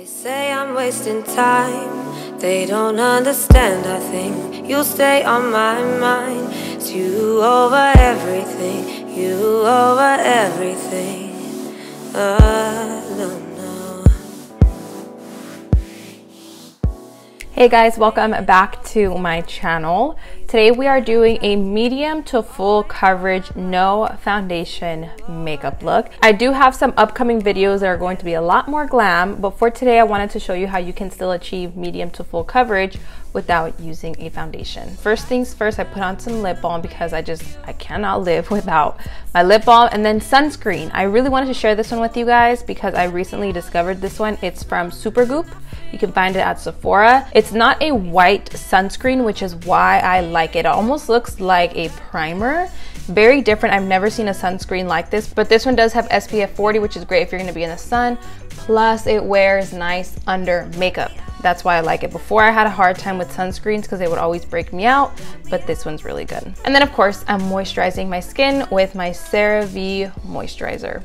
They say I'm wasting time, they don't understand. I think you'll stay on my mind. It's you over everything, you over everything. No. Hey guys, welcome back to my channel. Today we are doing a medium to full coverage, no foundation makeup look. I do have some upcoming videos that are going to be a lot more glam, but for today I wanted to show you how you can still achieve medium to full coverage without using a foundation. First things first, I put on some lip balm because I cannot live without my lip balm, and then sunscreen. I really wanted to share this one with you guys because I recently discovered this one. It's from Supergoop. You can find it at Sephora. It's not a white sunscreen, which is why I like it. It almost looks like a primer. Very different. I've never seen a sunscreen like this, but this one does have SPF 40, which is great if you're gonna be in the sun. Plus it wears nice under makeup. That's why I like it. Before I had a hard time with sunscreens because they would always break me out, but this one's really good. And then of course, I'm moisturizing my skin with my CeraVe moisturizer.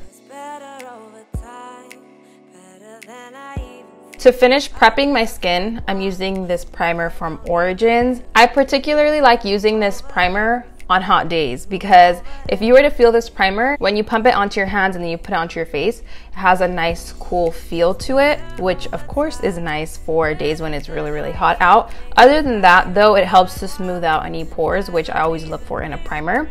To finish prepping my skin, I'm using this primer from Origins. I particularly like using this primer on hot days because if you were to feel this primer, when you pump it onto your hands and then you put it onto your face, it has a nice cool feel to it, which of course is nice for days when it's really, really hot out. Other than that though, it helps to smooth out any pores, which I always look for in a primer.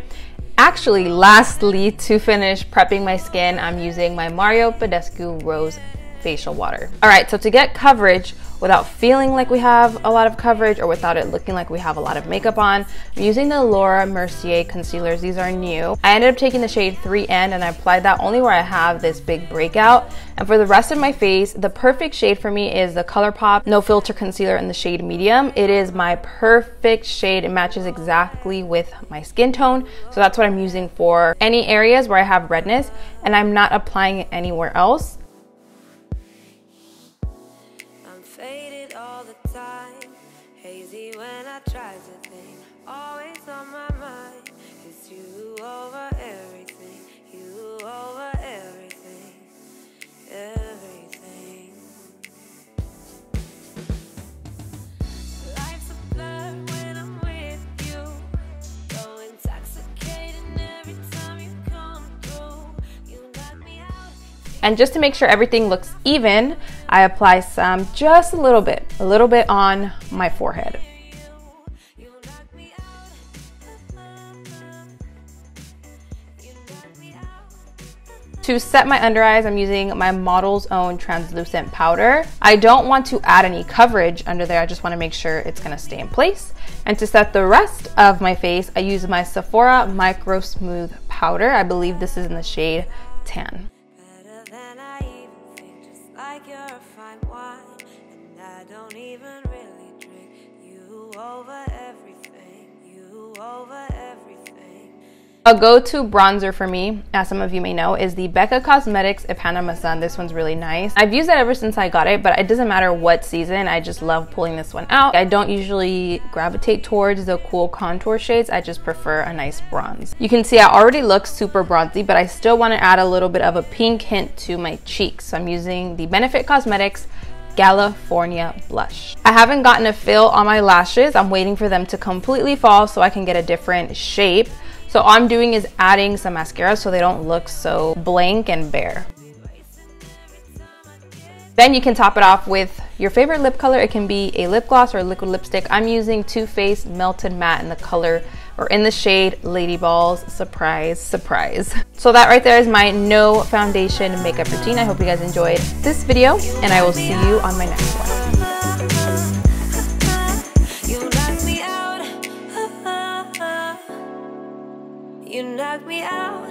Actually, lastly, to finish prepping my skin, I'm using my Mario Badescu Rose facial water. All right, so to get coverage without feeling like we have a lot of coverage or without it looking like we have a lot of makeup on, I'm using the Laura Mercier concealers. These are new. I ended up taking the shade 3N and I applied that only where I have this big breakout. And for the rest of my face, the perfect shade for me is the ColourPop No Filter Concealer in the shade medium. It is my perfect shade. It matches exactly with my skin tone. So that's what I'm using for any areas where I have redness, and I'm not applying it anywhere else. Hazy when I try to think, always on my mind. It's you over everything, you over everything, everything. Life's a blur when I'm with you, so intoxicating every time you come through. You knock me out. And just to make sure everything looks even, I apply some, just a little bit on my forehead. To set my under eyes, I'm using my Model's Own translucent powder. I don't want to add any coverage under there. I just want to make sure it's going to stay in place. And to set the rest of my face, I use my Sephora Micro Smooth powder. I believe this is in the shade Tan. Don't even really drink. You over everything, you over everything. A go-to bronzer for me, as some of you may know, is the Becca Cosmetics Ipana Sun. This one's really nice. I've used it ever since I got it, but it doesn't matter what season. I just love pulling this one out. I don't usually gravitate towards the cool contour shades. I just prefer a nice bronze. You can see I already look super bronzy, but I still want to add a little bit of a pink hint to my cheeks. So I'm using the Benefit Cosmetics California blush. I haven't gotten a fill on my lashes. I'm waiting for them to completely fall so I can get a different shape. So all I'm doing is adding some mascara so they don't look so blank and bare. Then you can top it off with your favorite lip color. It can be a lip gloss or a liquid lipstick. I'm using Too Faced Melted Matte in the color or in the shade Lady Balls. Surprise, surprise. So that right there is my no foundation makeup routine. I hope you guys enjoyed this video and I will see you on my next one. You knock me out. You knock me out.